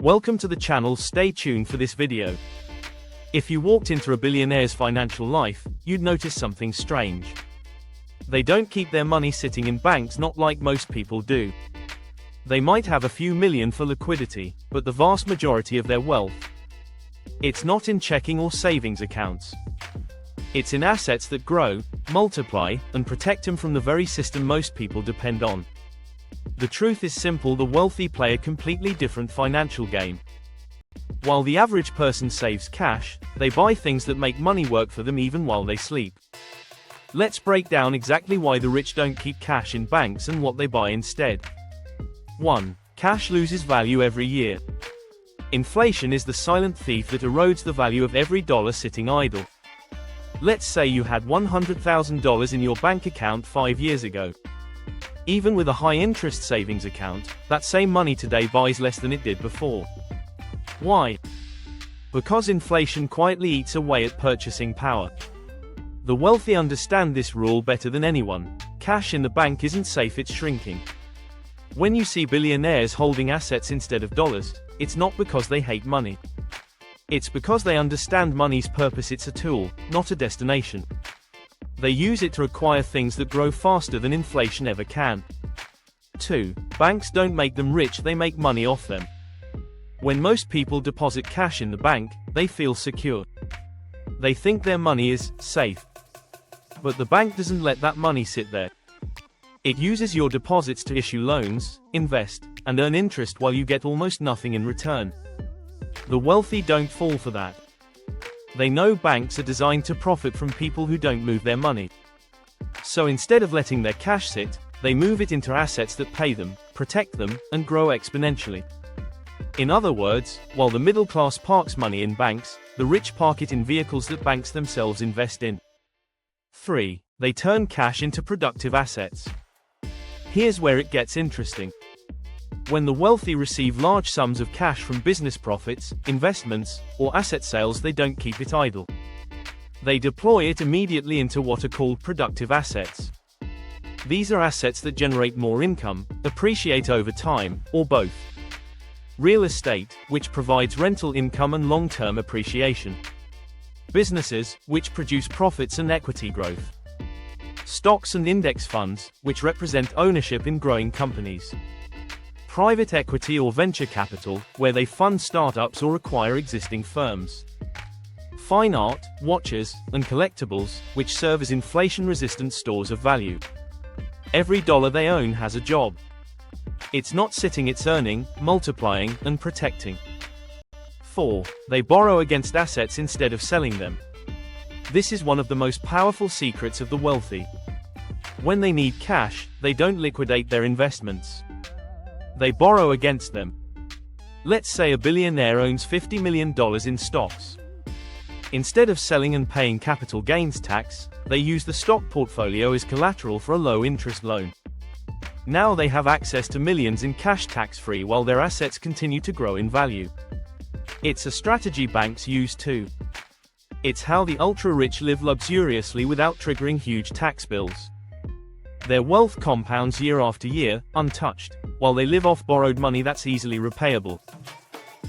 Welcome to the channel. Stay tuned for this video. If you walked into a billionaire's financial life, you'd notice something strange. They don't keep their money sitting in banks, not like most people do. They might have a few million for liquidity, but the vast majority of their wealth, it's not in checking or savings accounts. It's in assets that grow, multiply, and protect them from the very system most people depend on. The truth is simple: the wealthy play a completely different financial game. While the average person saves cash, they buy things that make money work for them even while they sleep. Let's break down exactly why the rich don't keep cash in banks and what they buy instead. 1. Cash loses value every year. Inflation is the silent thief that erodes the value of every dollar sitting idle. Let's say you had $100,000 in your bank account 5 years ago. Even with a high-interest savings account, that same money today buys less than it did before. Why? Because inflation quietly eats away at purchasing power. The wealthy understand this rule better than anyone. Cash in the bank isn't safe, it's shrinking. When you see billionaires holding assets instead of dollars, it's not because they hate money. It's because they understand money's purpose. It's a tool, not a destination. They use it to acquire things that grow faster than inflation ever can. 2. Banks don't make them rich, they make money off them. When most people deposit cash in the bank, they feel secure. They think their money is safe. But the bank doesn't let that money sit there. It uses your deposits to issue loans, invest, and earn interest while you get almost nothing in return. The wealthy don't fall for that. They know banks are designed to profit from people who don't move their money. So instead of letting their cash sit, they move it into assets that pay them, protect them, and grow exponentially. In other words, while the middle class parks money in banks, the rich park it in vehicles that banks themselves invest in. 3. They turn cash into productive assets. Here's where it gets interesting. When the wealthy receive large sums of cash from business profits, investments, or asset sales, they don't keep it idle. They deploy it immediately into what are called productive assets. These are assets that generate more income, appreciate over time, or both. Real estate, which provides rental income and long-term appreciation. Businesses, which produce profits and equity growth. Stocks and index funds, which represent ownership in growing companies. Private equity or venture capital, where they fund startups or acquire existing firms. Fine art, watches, and collectibles, which serve as inflation-resistant stores of value. Every dollar they own has a job. It's not sitting, it's earning, multiplying, and protecting. 4. They borrow against assets instead of selling them. This is one of the most powerful secrets of the wealthy. When they need cash, they don't liquidate their investments. They borrow against them. Let's say a billionaire owns $50 million in stocks. Instead of selling and paying capital gains tax, they use the stock portfolio as collateral for a low-interest loan. Now they have access to millions in cash tax-free while their assets continue to grow in value. It's a strategy banks use too. It's how the ultra-rich live luxuriously without triggering huge tax bills. Their wealth compounds year after year, untouched, while they live off borrowed money that's easily repayable.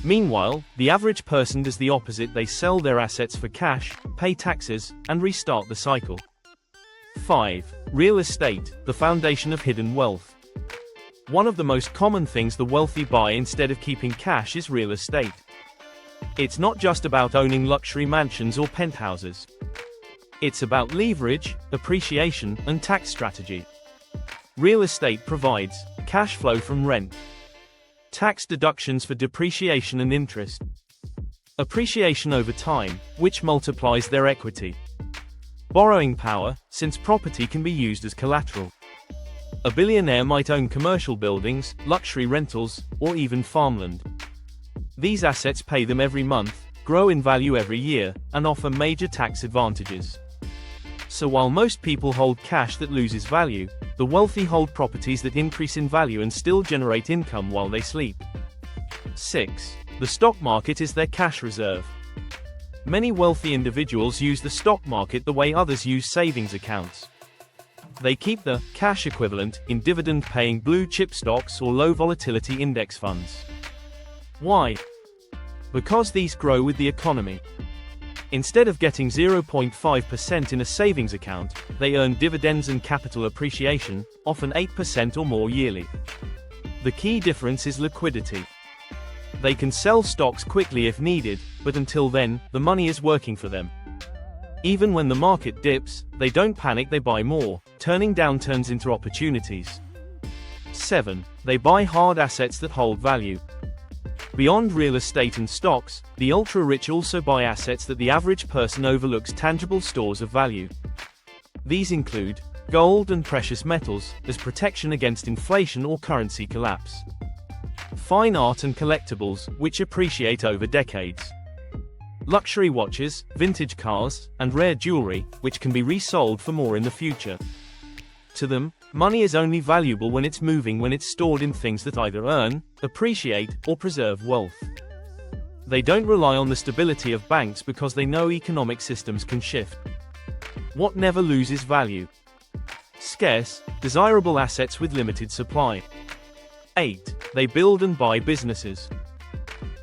Meanwhile, the average person does the opposite. They sell their assets for cash, pay taxes, and restart the cycle. 5. Real estate, the foundation of hidden wealth. One of the most common things the wealthy buy instead of keeping cash is real estate. It's not just about owning luxury mansions or penthouses. It's about leverage, appreciation, and tax strategy. Real estate provides cash flow from rent, tax deductions for depreciation and interest, appreciation over time, which multiplies their equity, borrowing power, since property can be used as collateral. A billionaire might own commercial buildings, luxury rentals, or even farmland. These assets pay them every month, grow in value every year, and offer major tax advantages. So while most people hold cash that loses value, the wealthy hold properties that increase in value and still generate income while they sleep. 6. The stock market is their cash reserve. Many wealthy individuals use the stock market the way others use savings accounts. They keep the cash equivalent in dividend-paying blue-chip stocks or low-volatility index funds. Why? Because these grow with the economy. Instead of getting 0.5% in a savings account, they earn dividends and capital appreciation, often 8% or more yearly. The key difference is liquidity. They can sell stocks quickly if needed, but until then, the money is working for them. Even when the market dips, they don't panic, they buy more, turning downturns into opportunities. 7. They buy hard assets that hold value. Beyond real estate and stocks, the ultra-rich also buy assets that the average person overlooks, tangible stores of value. These include gold and precious metals, as protection against inflation or currency collapse. Fine art and collectibles, which appreciate over decades. Luxury watches, vintage cars, and rare jewelry, which can be resold for more in the future. To them, money is only valuable when it's moving, when it's stored in things that either earn, appreciate, or preserve wealth. They don't rely on the stability of banks because they know economic systems can shift. What never loses value? Scarce, desirable assets with limited supply. 8. They build and buy businesses.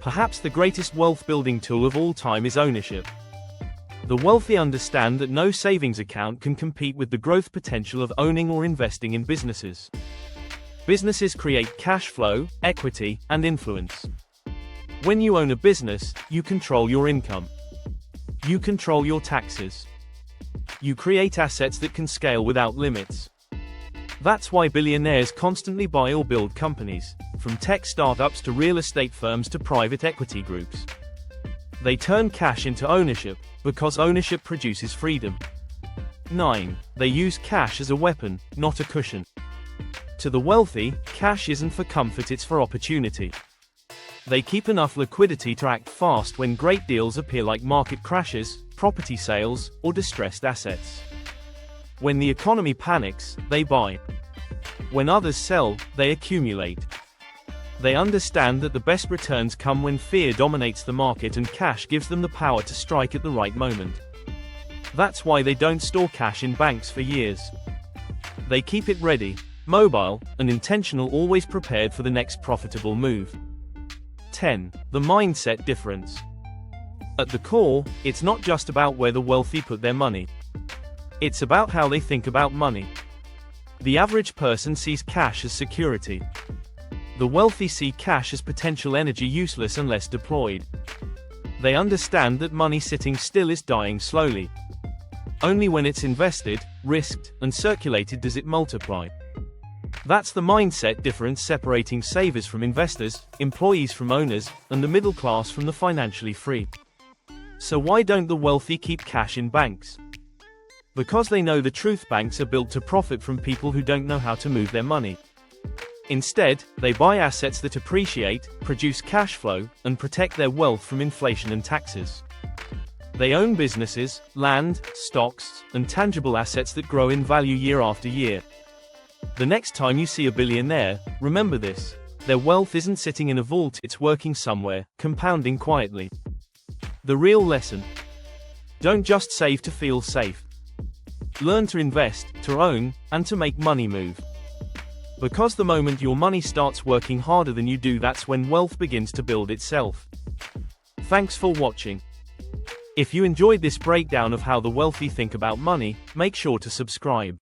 Perhaps the greatest wealth-building tool of all time is ownership. The wealthy understand that no savings account can compete with the growth potential of owning or investing in businesses. Businesses create cash flow, equity, and influence. When you own a business, you control your income. You control your taxes. You create assets that can scale without limits. That's why billionaires constantly buy or build companies, from tech startups to real estate firms to private equity groups. They turn cash into ownership, because ownership produces freedom. 9. They use cash as a weapon, not a cushion. To the wealthy, cash isn't for comfort, it's for opportunity. They keep enough liquidity to act fast when great deals appear, like market crashes, property sales, or distressed assets. When the economy panics, they buy. When others sell, they accumulate. They understand that the best returns come when fear dominates the market, and cash gives them the power to strike at the right moment. That's why they don't store cash in banks for years. They keep it ready, mobile, and intentional, always prepared for the next profitable move. 10. The mindset difference. At the core, it's not just about where the wealthy put their money. It's about how they think about money. The average person sees cash as security. The wealthy see cash as potential energy, useless unless deployed. They understand that money sitting still is dying slowly. Only when it's invested, risked, and circulated does it multiply. That's the mindset difference separating savers from investors, employees from owners, and the middle class from the financially free. So why don't the wealthy keep cash in banks? Because they know the truth: banks are built to profit from people who don't know how to move their money. Instead, they buy assets that appreciate, produce cash flow, and protect their wealth from inflation and taxes. They own businesses, land, stocks, and tangible assets that grow in value year after year. The next time you see a billionaire, remember this: their wealth isn't sitting in a vault, it's working somewhere, compounding quietly. The real lesson: don't just save to feel safe. Learn to invest, to own, and to make money move. Because the moment your money starts working harder than you do, that's when wealth begins to build itself. Thanks for watching. If you enjoyed this breakdown of how the wealthy think about money, make sure to subscribe.